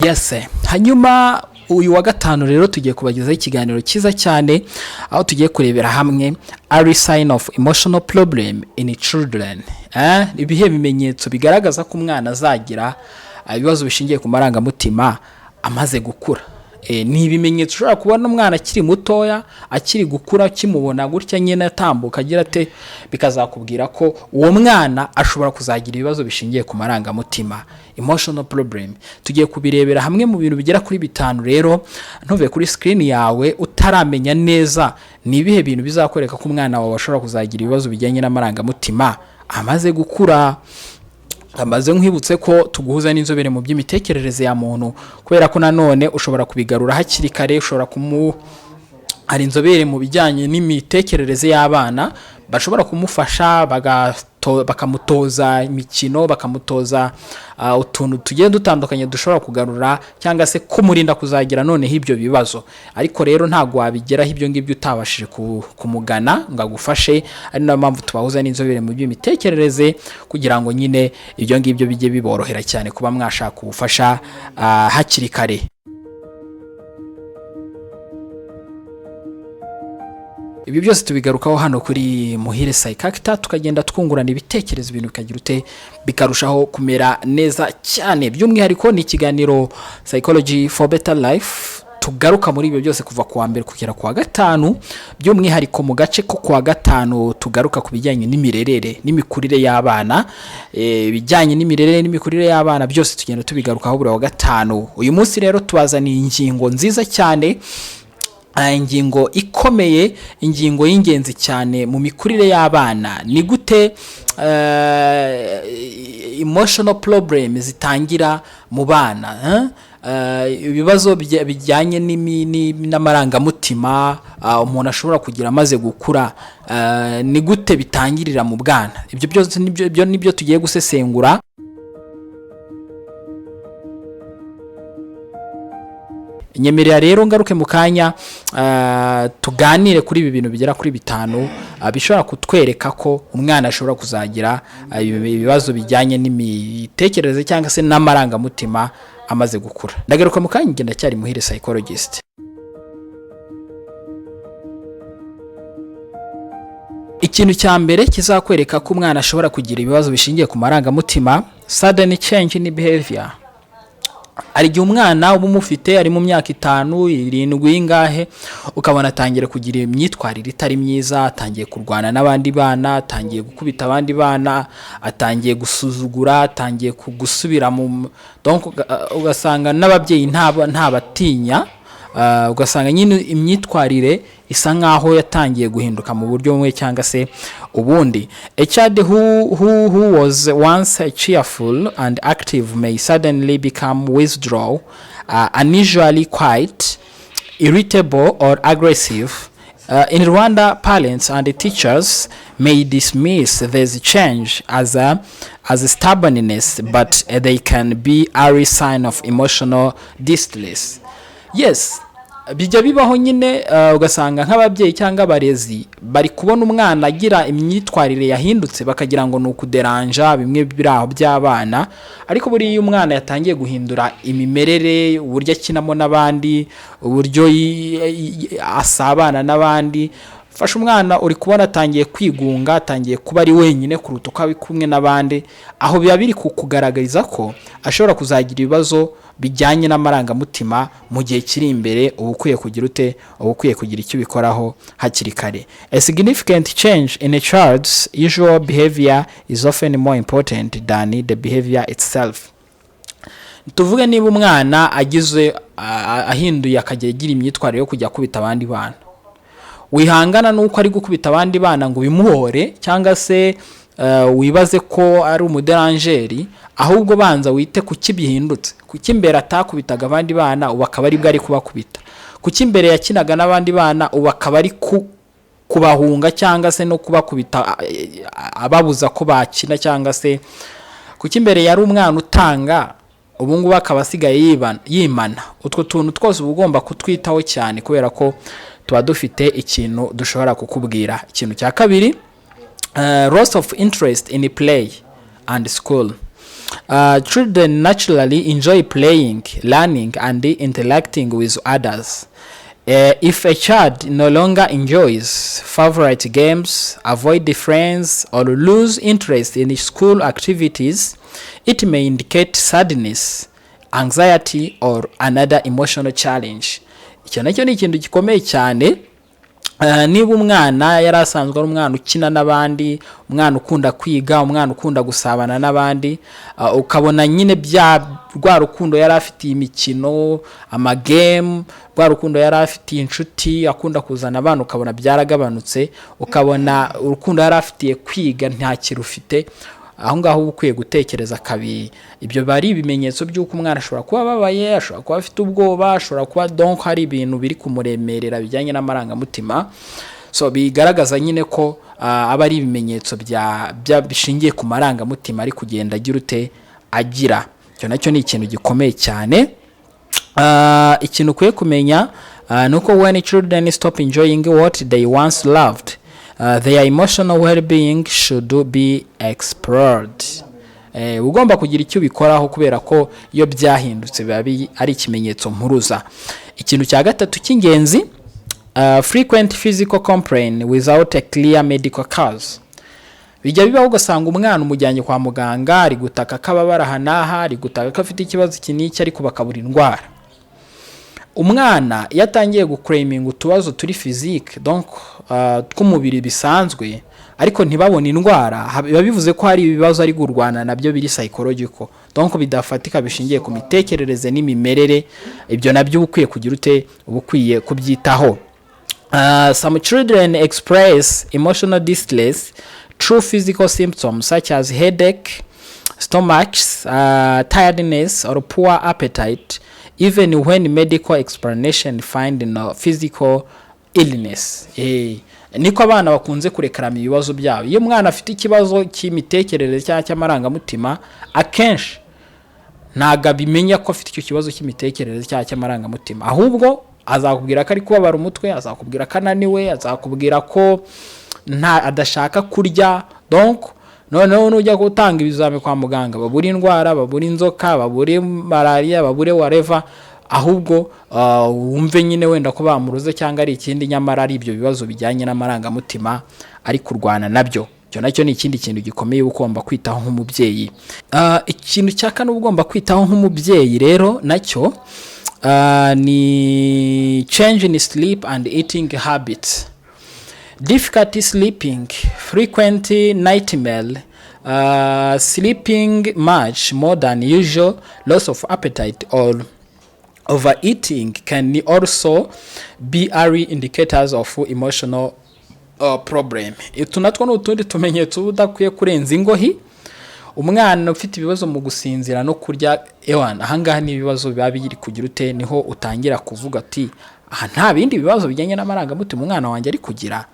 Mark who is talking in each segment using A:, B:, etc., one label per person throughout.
A: Yes, hanyuma uyu wa gatanu rero tugiye kubagezaho ikiganiro cyiza cyane aho tugiye kurebera hamwe early sign of emotional problem in children. Ibihe bimenyetso bigaragaza ko umwana azagira ibibazo bishingiye ku marangamutima amaze gukura. Ni ibimenyetso ushobora kubona umwana akiri mutoya, akiri gukura, kimubona gutya nyine atambuka agira ate, bikazakubwira ko uwo mwana ashobora kuzagira ibibazo bishingiye ku marangamutima, emotional problem. Tugiye kubirebera hamwe mu bintu bigera kuri 5 rero, ntuve kuri screen yawe utaramenya neza ni ibihe bintu bizakwereka ko umwana wawe ashobora kuzagira ibibazo bijyanye n'amarangamutima amaze gukura. Amaze nkwibutse ko tuguhuza n'inzobere mu by'imitekerereze ya muntu, kubera ko nanone ushobora kubigarura hakiri kare. Ushobora hari inzobere mu bijyanye n'imitekerereze y'abana bashobora kumufasha bakamutoza imikino, bakamutoza utuntu tugiye dutandukanye dushobora kugarura cyangwa se kumurinda kuzagira noneho ibyo bibazo. Ariko rero ntago wabigeraho ibyo ngibyo utabashije kumugana ngo agufashe. Ari nayo mpamvu tubahuza n'inzobere mu by'imitekerereze kugira ngo nyine ibyo ngibyo bijye biborohera cyane kuba mwashaka ubufasha hakiri kare. Ibi byose tubigarukaho hano kuri Muhire PsychActor, tukagenda twungurana ibitekerezo, ibintu bikagira bikarushaho kumera neza cyane. By'umwihariko ni ikiganiro Psychology for Better Life, tugaruka muri ibyo byose kuva kuwa mbere kugera kuwa gatanu. By'umwihariko mu gace ko kuwa gatanu tugaruka ku bijyanye n'imirerere n'imikurire y'abana. Bijyanye n'imirerere n'imikurire y'abana byose tugenda tubigarukaho buri wa gatanu. Uyu munsi rero tubazaniye ingingo nziza cyane, ingingo ikomeye, ingingo y'ingenzi cyane mu mikurire y'abana. Ni gute emotional problem zitangira mu bana, ibibazo bijyanye n'amarangamutima umuntu ashobora kugira amaze gukura, ni gute bitangirira mu bwana. Ibyo byose nibyo tugiye gusesengura. Nyemerera rero ngaruke mu kanya tuganire kuri ibi bintu bigera kuri 5 bishobora kutwereka ko umwana ashobora kuzagira ibibazo bijyanye n'imitekerereze cyangwa se n'amarangamutima amaze gukura. Ndagaruka mu kanya, ngenda cyari Muhire psychologist. Ikintu cya mbere kizakwereka ko umwana ashobora kugira ibibazo bishingiye ku marangamutima, sudden change in behavior. Ari gihe umwana uba umufite ari mu myaka 5, 7 ingahe, ukabona atangiye kugira imyitwarire itari myiza, atangiye kurwana n'abandi bana, atangiye gukubita abandi bana, atangiye gusuzugura, atangiye gusubira mu ugasanga n'ababyeyi ntabatinya, ugasanga nyine imyitwarire isa nkaho yatangiye guhinduka mu buryo bumwe cyangwa se ubundi. A child who was once cheerful and active may suddenly become withdrawn, unusually quiet, irritable or aggressive. In Rwanda, parents and teachers may dismiss this change as a stubbornness, but they can be a sign of emotional distress. Yes, bijya bibaho nyine, ugasanga nk'ababyeyi cyangwa abarezi bari kubona umwana agira imyitwarire yahindutse, bakagira ngo ni ukuderanja bimwe biraho by'abana. Ariko buri iyo umwana yatangiye guhindura imimerere, uburyo akinamo n'abandi, uburyo asabana n'abandi, fasha umwana uri kubona atangiye kwigunga, atangiye kuba ari wenyine kuruta uko ari kumwe n'abandi, aho biba biri kukugaragariza ko ashobora kuzagira ibibazo bijyanye n'amarangamutima mu gihe kiri imbere. Ubukwiye kugira icyo bikoraho hakiri kare. A significant change in a child's usual behavior is often more important than the behavior itself. Tuvuge niba umwana ahinduye akagira imyitwarire yo kujya kubita abandi bana, wihangana nuko ari gukubita abandi bana ngo bimuhore cyangwa se wibaze ko ari umuderangeri, ahubwo banza wite kuki bihindutse. Kuki imbere atakubitaga abandi bana ubu akaba ari bwo ari kubakubita? Kuki imbere yakinaga n'abandi bana ubu akaba ari kubahunga cyangwa se no kubakubita ababuza ko bakina? Cyangwa se kuki imbere yari umwana utanga ubu ngubu akaba asigaye yimana? Utwo tuntu twose uba ugomba kutwitaho cyane, kubera ko tuba dufite ikintu dushobora kukubwira. Ikintu cya kabiri, loss of interest in play and school. Children naturally enjoy playing, learning, and interacting with others. If a child no longer enjoys favorite games, avoid friends, or lose interest in school activities, it may indicate sadness, anxiety, or another emotional challenge. Icyo nacyo ni ikintu gikomeye cyane. Niba umwana yari asanzwe ari umwana ukina n'abandi, umwana ukunda kwiga, umwana ukunda gusabana n'abandi, ukabona nyine rwa rukundo yari afitiye imikino, amagame, rwa rukundo yari afitiye inshuti, akunda kuzana abantu, ukabona byaragabanutse, ukabona urukundo yari afitiye kwiga nta kirufite, aho ngaho ukwiye gutekereza kabiri. Ibyo bari ibimenyetso by'uko umwana ashobora kuba ababaye, ashobora kuba afite ubwoba, ashobora kuba donc hari ibintu biri kumuremerera bijyanye n'amarangamutima. So bigaragaza nyine ko aba ari ibimenyetso bishingiye ku marangamutima ari kugenda agira. Icyo nacyo ni ikintu gikomeye cyane. Ikintu ukwiye kumenya nuko when children stop enjoying what they once loved, their emotional well-being should be explored. Ugomba kugira icyo bikoraho kubera ko iyo byahindutse biba ari ikimenyetso mpuruza. Ikintu cya gatatu cy'ingenzi, frequent physical complaint without a clear medical cause. Bijya bibaho ugasanga umwana umujyanye kwa muganga ari gutaka kababara hanaha, ari gutaka ko afite ikibazo kiniki ariko bakabura indwara. Umwana yatangiye guclaiming utubazo turi physique, donc tw'umubiri bisanzwe, ariko ntibabone indwara, biba bivuze ko hari ibibazo ari gurwana nabyo biri psychological, donc bidafatika bishingiye ku mitekerereze n'imimerere. Ibyo nabyo ukwiye kugira ubukwiye kubyitaho. Some children express emotional distress through physical symptoms such as headache, stomach tiredness, or poor appetite, even when medical explanation find no physical illness. Niko abana bakunze kurekarama ibibazo byabo. Iyo mwana afite ikibazo cy'imitekerereze cyangwa cy'amarangamutima, akenshi ntago bimenya ko afite icyo kibazo cy'imitekerereze cyangwa cy'amarangamutima, ahubwo azakubwira ko ari kubabara umutwe, azakubwira ko ananiwe, azakubwira ko adashaka kurya. Donc noneho nujya gutanga ibizami kwa muganga, babura indwara, babura inzoka, babura malaria, babure whatever, ahubwo wumve nyine wenda ko bamuruze cyangwa ari ikindi, nyamara ari ibyo bibazo bijyanye n'amarangamutima ari kurwana nabyo. Cyo nacyo ni ikindi kintu gikomeye ugomba kwitaho nk'umubyeyi. Ikintu cyakane ugomba kwitaho nk'umubyeyi rero nacyo ni change in sleep and eating habits. Difficulty sleeping, frequent nightmare, sleeping much more than usual, loss of appetite, or overeating can also be early indicators of emotional problem. Utu natwo n'utundi tumenyetso udakwiye kurenza ingohi. Umwana ufite ibibazo mu gusinzira no kurya, ahangaha ni ibibazo biba biri kugira niho utangira kuvuga ati aha nta bindi bibazo bijyanye n'amarangamutima umwana wanjye ari kugira.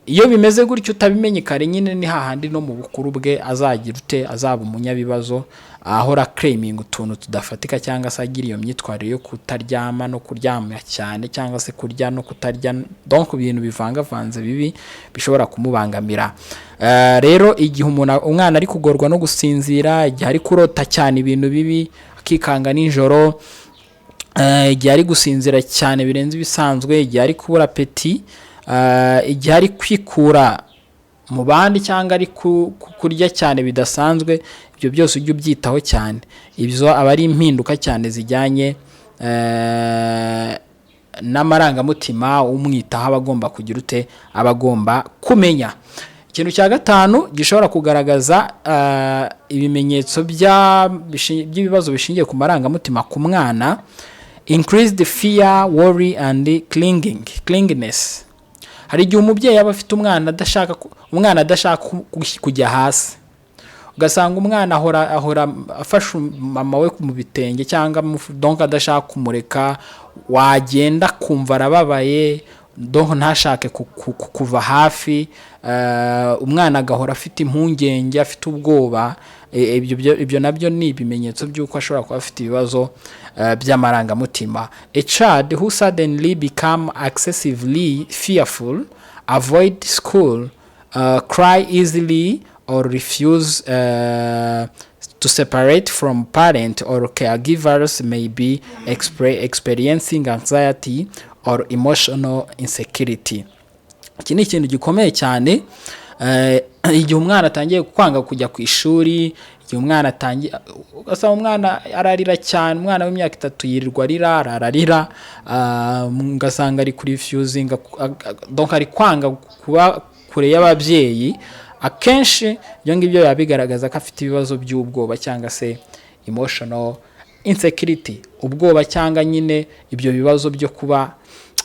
A: Iyo bimeze gutyo utabimenye kare, nyine ni hahandi no mu bukuru bwe azagira azaba umunyabibazo, ahora claiming utuntu tudafatika, cyangwa se agira iyo myitwarire yo kutaryama no kuryama cyane, cyangwa se kurya no kutarya, donc ibintu bivangavanze bibi bishobora kumubangamira. Rero igihe umwana ari kugorwa no gusinzira, igihe ari kurota cyane ibintu bibi, akikanga nijoro, igihe ari gusinzira cyane birenze ibisanzwe, igihe ari kubura apeti, igihe ari kwikura mu bandi cyangwa ari kurya cyane bidasanzwe, ibyo byose ujye ubyitaho cyane. Ibyo aba ari impinduka cyane zijyanye n'amarangamutima, umwitaho abagomba kugira abagomba kumenya. Ikintu cya gatanu gishobora kugaragaza ibimenyetso by'ibibazo bishingiye ku marangamutima ku mwana, increased fear, worry and clinginess. Hari igihe umubyeyi aba afite umwana adashaka kujya hasi, ugasanga umwana ahora afashe mama we mu bitenge, cyangwa donc adashaka kumureka, wagenda kumva arababaye, donc ntashake kuva hafi, umwana agahora afite impungenge, afite ubwoba. Ibyo nabyo ni ibimenyetso by'uko ashobora kuba afite ibibazo by'amarangamutima. A child who suddenly become excessively fearful, avoid school, cry easily, or refuse to separate from parent or caregivers may be experiencing anxiety or emotional insecurity. Iki ni ikintu gikomeye cyane igihe umwana atangiye kwanga kujya ku ishuri, igihe umwana atangiye ugasanga umwana ararira cyane, umwana w'imyaka 3 yirirwa ararira, ugasanga ari refusing, donc ari kwanga kuba kure y'ababyeyi. Akenshi ibyo ngibyo yabigaragaza ko afite ibibazo by'ubwoba cyangwa se emotional insecurity, ubwoba cyangwa nyine ibyo bibazo byo kuba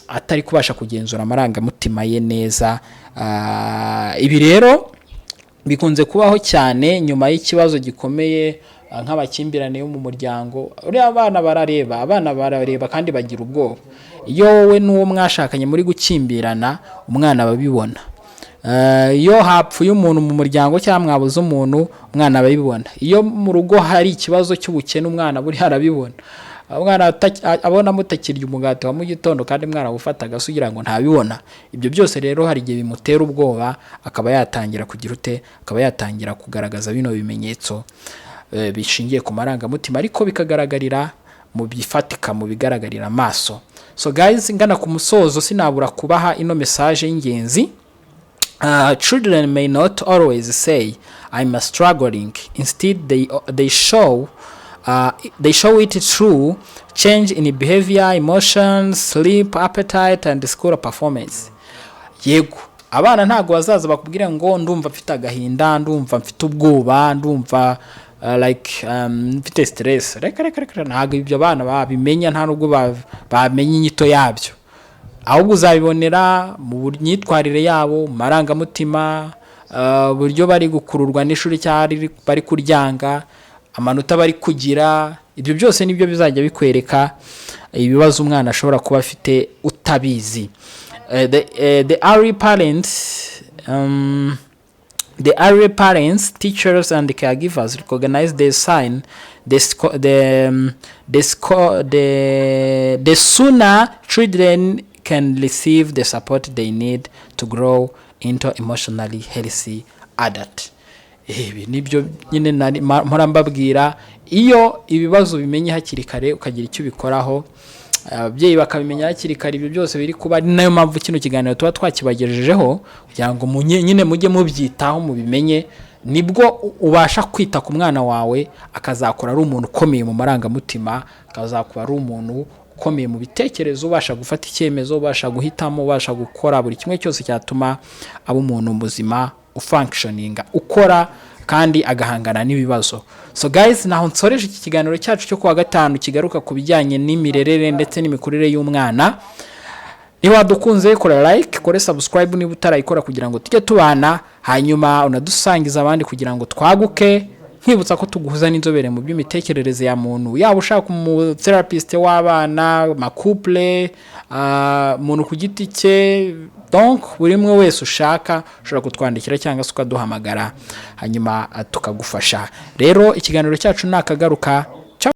A: atari kubasha kugenzura amarangamutima ye neza. Ibi rero bikunze kubaho cyane nyuma y'ikibazo gikomeye nk'abakimbirane yo mu muryango. Uriya abana barareba kandi bagira ubwoba. Iyo wowe n'uwo mwashakanye muri gukimbirana, umwana babibona. Iyo hapfuye umuntu mu muryango cyangwa mwabuze umuntu, umwana babibona. Iyo mu rugo hari ikibazo cy'ubukene, umwana buri harabibona. Umwana abona mutakirya umugati wa mu gitondo kandi mwana ufataga sugira ngo ntabibona. Ibyo byose rero hari igihe bimutera ubwoba, akaba yatangira kugira akaba yatangira kugaragaza bino bimenyetso bishingiye ku marangamutima, ariko bikagaragarira mu bifatika, mu bigaragarira amaso. So guys, ngana ku musozo sinabura kubaha ino message y'ingenzi. Children may not always say I'm struggling. Instead they show it through change in behavior, emotions, sleep, appetite and school performance. Yego, abana ntago bazaza bakubwira ngo ndumva mfite agahinda, ndumva mfite ubwoba, ndumva mfite stress. Reka ntago ibyo abana babimenya, nta nubwo bamenye inyito yabyo. Ahubwo uzabibonera mu myitwarire yabo, marangamutima, buryo bari gukururwa n'ishuri cyari bari kuryanga, amanota bari kugira. Ibyo byose nibyo bizajya bikwereka ibibazo umwana ashobora kuba afite utabizi. The early parents, teachers and caregivers recognize the sign. The sooner children can receive the support they need to grow into emotionally healthy adult. Ibi nibyo nyine mpora mbabwira, iyo ibibazo bimenye hakiri kare ukagira icyo bikoraho, ababyeyi bakabimenya hakiri kare, ibyo byose biri kuba ari nayo mpamvu kino kiganiro tuba twakibagejejeho kugira ngo nyine mujye mubyitaho mubimenye, nibwo ubasha kwita ku mwana wawe akazakura ari umuntu ukomeye mu marangamutima, akazakura ari umuntu ukomeye mu bitekerezo, ubasha gufata icyemezo, ubasha guhitamo, ubasha gukora buri kimwe cyose cyatuma aba umuntu muzima ufunctioning, ukora kandi agahangana n'ibibazo. So guys, naho nsoreje iki kiganiro cyacu cyo kuwa gatanu kigaruka ku bijyanye n'imirerere ndetse n'imikurire y'umwana. Niba wadukunze kora like, kore subscribe niba utarayikora kugira ngo tujye tubana, hanyuma unadusangiza abandi kugira ngo twaguke. Nkibutsa ko tuguhuza n'inzobere mu by'imitekerereze ya muntu, yaba ushaka umu therapist w'abana, ma couple, muntu ku giti cye, donc buri mwe wese ushaka ushobora kutwandikira cyangwa se ukaduhamagara hanyuma tukagufasha. Rero ikiganiro cyacu nakagaruka,